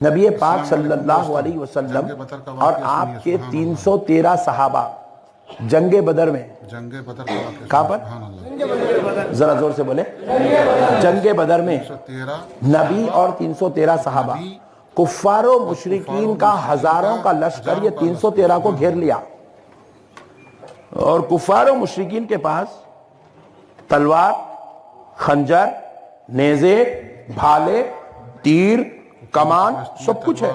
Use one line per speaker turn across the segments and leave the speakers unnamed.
نبی پاک صلی اللہ علیہ وسلم اور آپ کے 313 صحابہ جنگ بدر میں کہاں پر؟ ذرا زور سے بولے. جنگ بدر میں نبی اور 313 صحابہ کفار و مشرکین کا ہزاروں کا لشکر یہ 313 کو گھیر لیا، اور کفار و مشرکین کے پاس تلوار، خنجر، نیزے، بھالے، تیر، کمان سب کچھ ہے،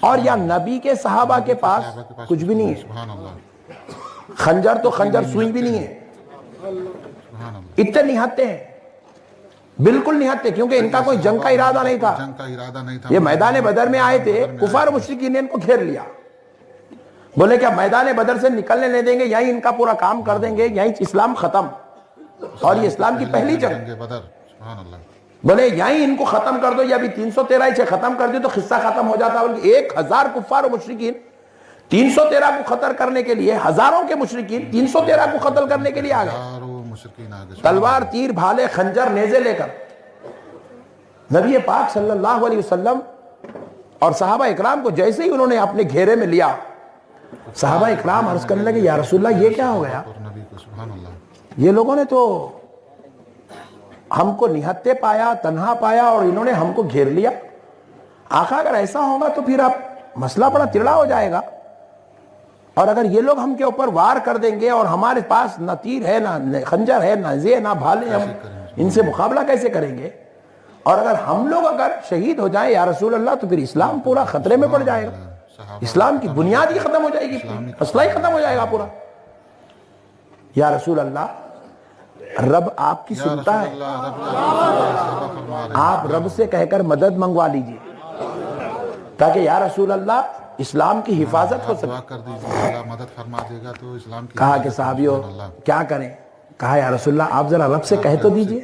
اور یا نبی کے صحابہ کے پاس کچھ بھی نہیں ہے. خنجر تو خنجر سوئی بھی نہیں ہے. اتنے نہتے ہیں، بالکل نہتے، کیونکہ ان کا کوئی جنگ کا ارادہ نہیں تھا. یہ میدان بدر میں آئے تھے، کفار و مشرکین نے ان کو گھیر لیا. بولے کیا میدان بدر سے نکلنے نہیں دیں گے، یہیں ان کا پورا کام کر دیں گے، یہیں اسلام ختم. اور یہ اسلام کی پہلی جنگ. بولے یہیں ان کو ختم کر دو، یا بھی 313 سے ختم کر دو تو قصہ ختم ہو جاتا. بلکہ 1000 کفار و مشرکین 313 کو قتل کرنے کے لیے، ہزاروں کے مشرکین 313 کو قتل کرنے کے لیے آ گئے، تلوار، تیر، بھالے، خنجر، نیزے لے کر. نبی پاک صلی اللہ علیہ وسلم اور صحابہ اکرام کو جیسے ہی انہوں نے اپنے گھیرے میں لیا، صحابہ اکرام عرض کرنے لگے یا رسول اللہ یہ کیا ہو گیا؟ یہ لوگوں نے تو ہم کو نہتے پایا، تنہا پایا، اور انہوں نے ہم کو گھیر لیا. آقا اگر ایسا ہوگا تو پھر اب مسئلہ بڑا تیڑا ہو جائے گا، اور اگر یہ لوگ ہم کے اوپر وار کر دیں گے اور ہمارے پاس نہ تیر ہے، نہ خنجر ہے، نہ نیزے، نہ بھالے، ہم ان سے مقابلہ کیسے کریں گے؟ اور اگر ہم لوگ اگر شہید ہو جائیں یا رسول اللہ تو پھر اسلام پورا خطرے میں پڑ جائے گا، اسلام کی بنیاد ہی ختم ہو جائے گی، مسئلہ ہی ختم ہو جائے گا پورا. یا رسول اللہ رب آپ کی سنتا ہے، آپ رب سے کہہ کر مدد منگوا لیجئے تاکہ یا رسول اللہ اسلام کی حفاظت ہو سکے. کہا کہ صحابیوں کیا کریں؟ کہا یا رسول اللہ آپ ذرا رب سے کہہ تو دیجئے.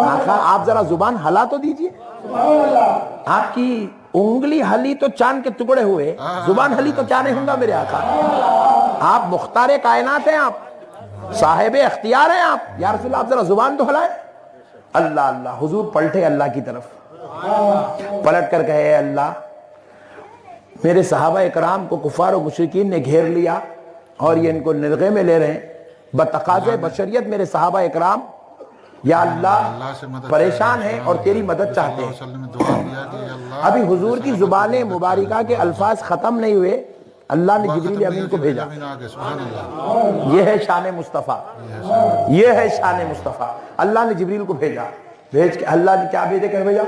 آقا آپ ذرا زبان ہلا تو دیجئے. آپ کی انگلی ہلی تو چاند کے ٹکڑے ہوئے، زبان ہلی تو کیا نہیں ہوں گا میرے آقا. آپ مختار کائنات ہیں، آپ صاحب اختیار ہیں آپ. یا رسول اللہ آپ ذرا زبان تو ہلائیں. اللہ اللہ. حضور پلٹے اللہ کی طرف، پلٹ کر کہے اے اللہ میرے صحابہ اکرام کو کفار و مشرکین نے گھیر لیا اور یہ ان کو نرغے میں لے رہے ہیں. بتقاضے بشریت میرے صحابہ اکرام یا اللہ پریشان ہیں اور تیری مدد چاہتے ہیں. ابھی حضور کی زبان مبارکہ کے الفاظ ختم نہیں ہوئے، اللہ نے جبریل امین کو بھیجا. یہ ہے شان مصطفیٰ، یہ ہے شان مصطفیٰ. اللہ نے جبریل کو بھیجا، بھیج کے اللہ نے کیا بھیجے کر بھیجا؟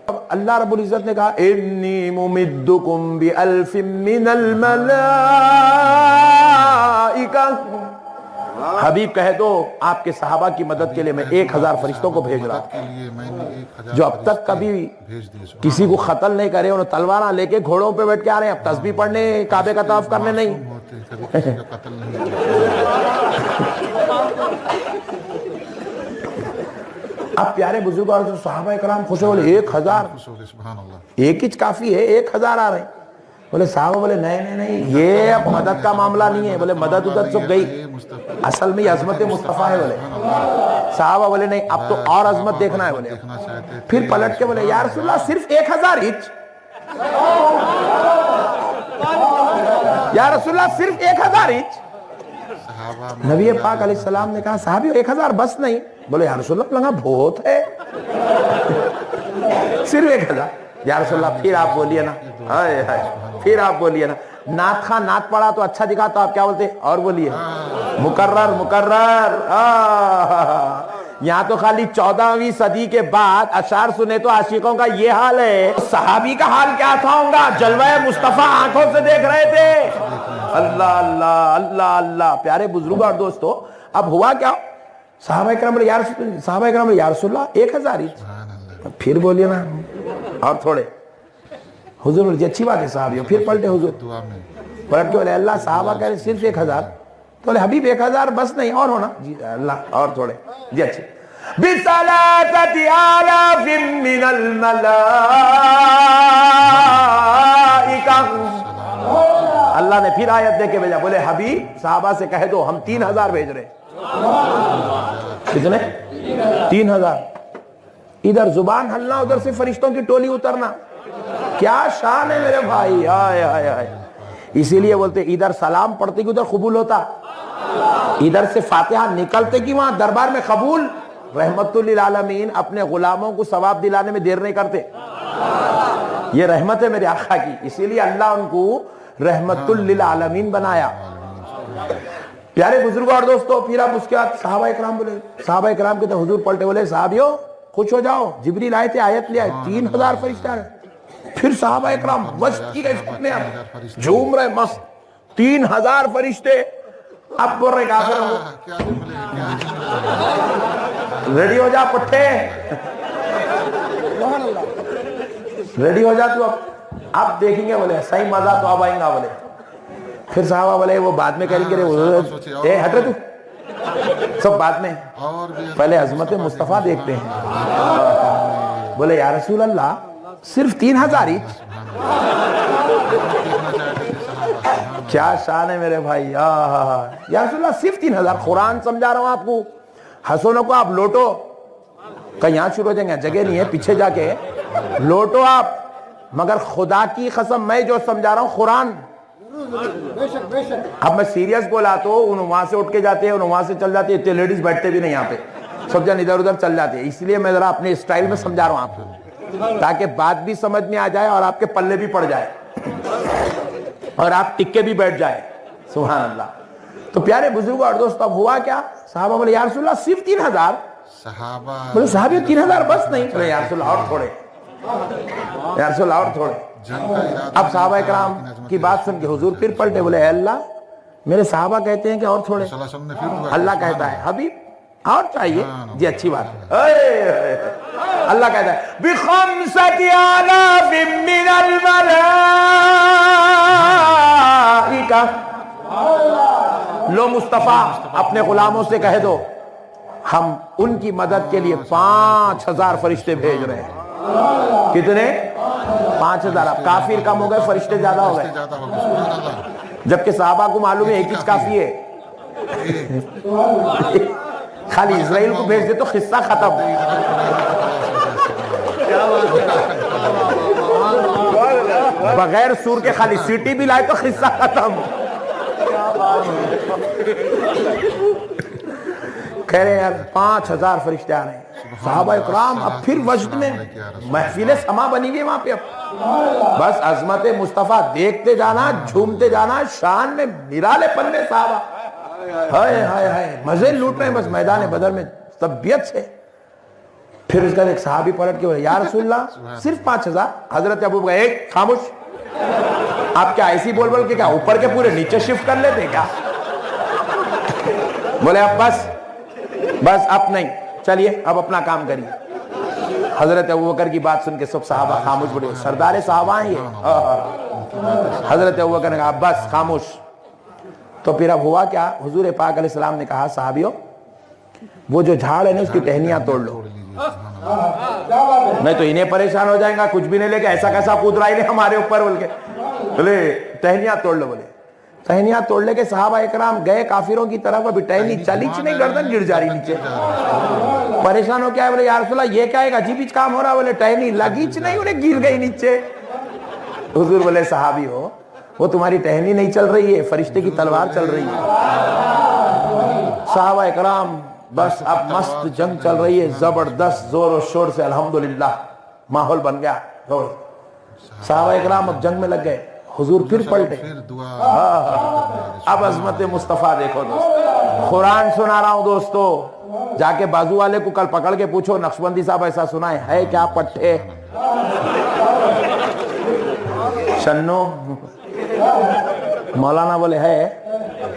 اب اللہ رب العزت نے کہا انی ممدکم بألف من الملائکہ. حبیب کہہ دو آپ کے صحابہ کی مدد کے لیے میں 1000 فرشتوں کو بھیج رہا ہوں جو اب تک کبھی کسی کو قتل نہیں کرے، انہوں تلواراں لے کے گھوڑوں پہ بیٹھ کے آ رہے ہیں، اب تسبیح پڑھنے، کعبے کا طواف کرنے نہیں. اب پیارے بزرگ اور صحابہ اکرام خوش ہو بولے 1000، ایک ہی کافی ہے، 1000 آ رہے ہیں. بولے صحابہ بولے نہیں یہ اب مدد کا معاملہ نہیں ہے. بولے مدد ادھر سب گئی، اصل میں یہ عظمت مصطفیٰ ہے. بولے صحابہ بولے نہیں اب تو اور عظمت دیکھنا ہے. بولے پھر پلٹ کے بولے یا رسول اللہ صرف 1000 ہچ. یا رسول اللہ صرف 1000 ہچ. نبی پاک علیہ السلام نے کہا صحابیو 1000 بس نہیں. بولے یا رسول اللہ لگا بہت ہے، صرف 1000. یا رسول اللہ پھر آپ بولیے نا، پھر آپ بولیے نا. نعت خواہ نعت پڑھا تو اچھا دکھا تو آپ کیا بولتے؟ اور بولیے مکرر مکرر. یہاں تو خالی 14ویں صدی کے بعد اشعار سنے تو عاشقوں کا یہ حال ہے. صحابی کا حال کیا تھا ہوگا؟ جلوہ مصطفیٰ آنکھوں سے دیکھ رہے تھے. اللہ اللہ اللہ اللہ. پیارے بزرگ اور دوستو اب ہوا کیا؟ صحابہ اکرام بولے یا رسول اللہ 1000 ہی. پھر بولیے نا اور تھوڑے. حضور بولے جی اچھی بات ہے صحابیوں. پھر پلٹے حضور پلٹ کے بولے اللہ صحابہ کہہ رہے صرف 1000. تو بولے حبیب 1000 بس نہیں اور ہونا. جی اللہ اور تھوڑے. جی اچھے بِثَلَاثَةِ آلَافٍ مِّنَ الْمَلَائِكَةِ. اللہ نے پھر آیت دے کے بھیجا. بولے حبیب صحابہ سے کہہ دو ہم 3000 بھیج رہے. کتنے؟ 3000. ادھر زبان ہلنا ادھر سے فرشتوں کی ٹولی اترنا. کیا شان ہے میرے بھائی. آئے آئے آئے. اسی لیے بولتے ادھر سلام پڑھتے کہ ادھر قبول ہوتا, ادھر سے فاتحہ نکلتے کہ وہاں دربار میں قبول. رحمت للعالمین اپنے غلاموں کو ثواب دلانے میں دیر نہیں کرتے. یہ رحمت ہے میرے آقا کی, اسی لیے اللہ ان کو رحمت للعالمین بنایا. پیارے بزرگوں اور دوستو, پھر اب اس کے بعد صحابہ اکرام بولے, صحابہ اکرام کے تو حضور پلٹے بولے صحابیوں خوش ہو جاؤ, جبریل آئے تھے آیت لے آئے, 3000 فرشتہ رہے. پھر صحابہ اکرام مست کی گئے اپنے آپ جھوم رہے مست, 3000 فرشتے. اب بول رہے کافر ریڈی ہو جا پٹھے, ریڈی ہو جا تو اب دیکھیں گے بولے صحیح مزہ تو اب آئیں گا بولے. پھر صحابہ بولے وہ بعد میں کریں گے, اے ہٹ رہے تو سب بعد میں, پہلے عظمت مصطفیٰ دیکھتے ہیں. بولے یا رسول اللہ صرف 3000 ہی, کیا شان ہے میرے بھائی. یا رسول اللہ صرف 3000, قرآن سمجھا رہا ہوں آپ کو, حسنوں کو آپ لوٹو. کہ یہاں شروع ہو جائیں گے, جگہ نہیں ہے, پیچھے جا کے لوٹو آپ. مگر خدا کی قسم میں جو سمجھا رہا ہوں قرآن, اب میں سیریس بولا تو وہاں سے اٹھ کے جاتے ہیں, وہاں سے چل جاتے ہیں, اتنے لیڈیز بیٹھتے بھی نہیں یہاں پہ, سب جن ادھر ادھر چل جاتے ہیں. اس لیے میں ذرا اپنے اسٹائل میں سمجھا رہا ہوں آپ کو, تاکہ بات بھی سمجھ میں آ جائے اور آپ کے پلے بھی پڑ جائے اور آپ ٹکے بھی بیٹھ جائے. سبحان اللہ. تو پیارے بزرگوں اور دوست, اب ہوا کیا, صحابہ بولے یا رسول اللہ صرف 3000. بولے صحابی 3000 بس نہیں. بولے یا رسول اللہ اور تھوڑے, یا رسول اللہ اور تھوڑے. اب صحابہ اکرام کی بات سن کے حضور پھر پلٹے, بولے اے اللہ میرے صحابہ کہتے ہیں کہ اور تھوڑے. اللہ کہتا ہے حبیب اور چاہیے, جی اچھی بات. اللہ کہتا ہے بِخَمْسَةِ آلَافٍ مِّنَ الْمَلَائِكَةِ, لو مصطفیٰ اپنے غلاموں سے کہہ دو ہم ان کی مدد کے لیے 5000 فرشتے بھیج رہے ہیں. کتنے؟ 5000. اب کافر کم ہو گئے, فرشتے زیادہ ہو گئے, جبکہ صحابہ کو معلوم ہے ایک ہی کافی ہے. خالی اسرائیل کو بھیج دے تو قصہ ختم. بغیر سور کے خالی سیٹی بھی لائے تو قصہ ختم. کہہ رہے ہیں یار 5000 فرشتے آ رہے ہیں. صحابہ اکرام اب پھر وجد میں محفل سما بنی گئی وہاں پہ. اب بس عظمت مصطفیٰ دیکھتے جانا, جھومتے جانا, شان میں نرالے پن میں صحابہ ہائے ہائے ہائے مزے لوٹ رہے ہیں بس میدان بدر میں طبیعت سے. پھر اس کا ایک صحابی پلٹ کے بولے یا رسول اللہ صرف 5000. حضرت ابو بکر ایک خاموش, آپ کیا ایسی بول بول کے کیا اوپر کے پورے نیچے شفٹ کر لیتے کیا؟ بولے اب بس اب نہیں, چلیے اب اپنا کام کریے. حضرت ابوبکر کی بات سن کے سب صحابہ خاموش پڑے. سردار صحابہ ہیں یہ. حضرت ابوبکر نے کہا بس خاموش. تو پھر اب ہوا کیا, حضور پاک علیہ السلام نے کہا صحابیوں وہ جو جھاڑ ہے نا اس کی ٹہنیاں توڑ لو, نہیں تو انہیں پریشان ہو جائیں گا, کچھ بھی نہیں لے کے ایسا کیسا کود رہا ہے ہمارے اوپر بول کے. بولے ٹہنیاں توڑ لو. بولے ٹہنیاں توڑ لے کے صحابہ اکرام گئے کافروں کی طرف. ابھی ٹہنی چلی نہیں, گردن گر جا رہی نیچے. پریشان ہو کیا ہے, بولے یا رسول اللہ یہ کیا ہے, عجیب ہی کام ہو رہا. بولے ٹہنی لگی نہیں, انہیں گر گئی نیچے. حضور بولے صحابی ہو وہ تمہاری ٹہنی نہیں چل رہی ہے, فرشتے کی تلوار چل رہی ہے. صحابہ اکرام بس اب مست جنگ چل رہی ہے, زبردست زور و شور سے الحمدللہ ماحول بن گیا. صحابہ اکرام اب جنگ میں لگ گئے. حضور پھر پلٹے. اب عظمت مصطفیٰ دیکھو دوست, قرآن سنا رہا ہوں دوستو. جا کے بازو والے کو کل پکڑ کے پوچھو نقشبندی صاحب ایسا سنائے ہے کیا پٹھے شنو مولانا بولے ہے,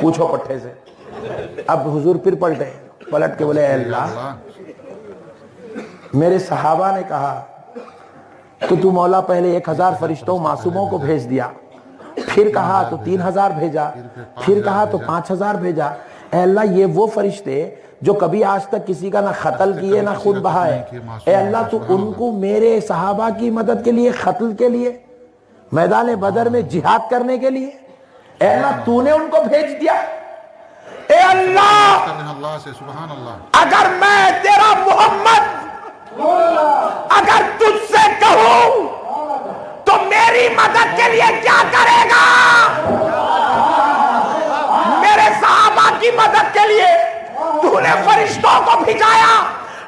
پوچھو پٹھے سے. اب حضور پھر پلٹے, پلٹ کے بولے اے اللہ میرے صحابہ نے کہا تو مولا پہلے 1000 فرشتوں معصوموں کو بھیج دیا, پھر کہا تو 3000 بھیجا, پھر کہا تو 5000 بھیجا. اے اللہ یہ وہ فرشتے جو کبھی آج تک کسی کا نہ قتل کیے نہ خون بہائے, اے اللہ تو ان کو میرے صحابہ کی مدد کے لیے, قتل کے لیے, میدان بدر میں جہاد کرنے کے لیے, اے اللہ تو نے ان کو بھیج دیا. اے اللہ اگر میں تیرا محمد اگر تجھ سے کہوں تو میری مدد کے لیے کیا کرے گا؟ میرے صحابہ کی مدد کے لیے تو نے فرشتوں کو بھیجایا،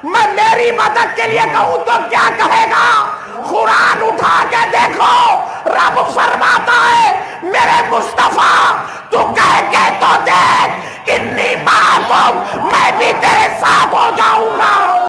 میں میری مدد کے لیے کہوں تو کیا کہے گا؟ قرآن اٹھا کے دیکھو، رب فرماتا ہے میرے مصطفیٰ تو کہہ کے تو دیکھ، انی معکم، میں بھی تیرے ساتھ ہو جاؤں گا۔